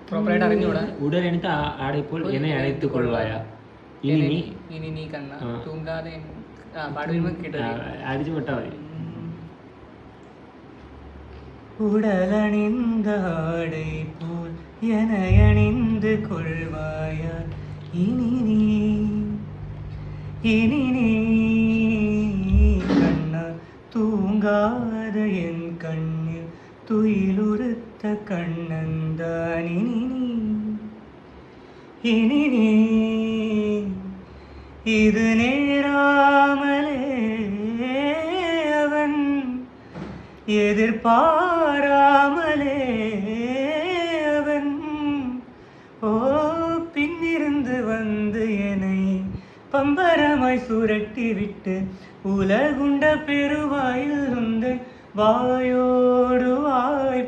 പ്രോപ്പറായിട്ട് അറിഞ്ഞൂടാ. ഉടൻ എനിക്ക് ആടെ ഇപ്പോൾ എന്നെ അணைത്തുக் കൊள்வாயா ഇനി നീ കണ്ണ തൂങ്കാതെ പാട്ട് വരുമ്പോൾ കേട്ടോ അടിച്ചു വിട്ടാ മതി. உடலணிந்த ஆடை போல் எனையணிந்து கொள்வாயா இனி நீ கண்ணா தூங்காத என் கண்ணில் துயிலுறுத்த கண்ணந்தான் இனி நீ இது நேராமலே அவன் எதிர்பாராமலே அவன் பின்னிருந்து வந்து என்னை பம்பரமாய் சுரட்டி விட்டு உலகுண்ட பெருவாயில் வந்து வாயோடு வாய்ப்பதித்தான்.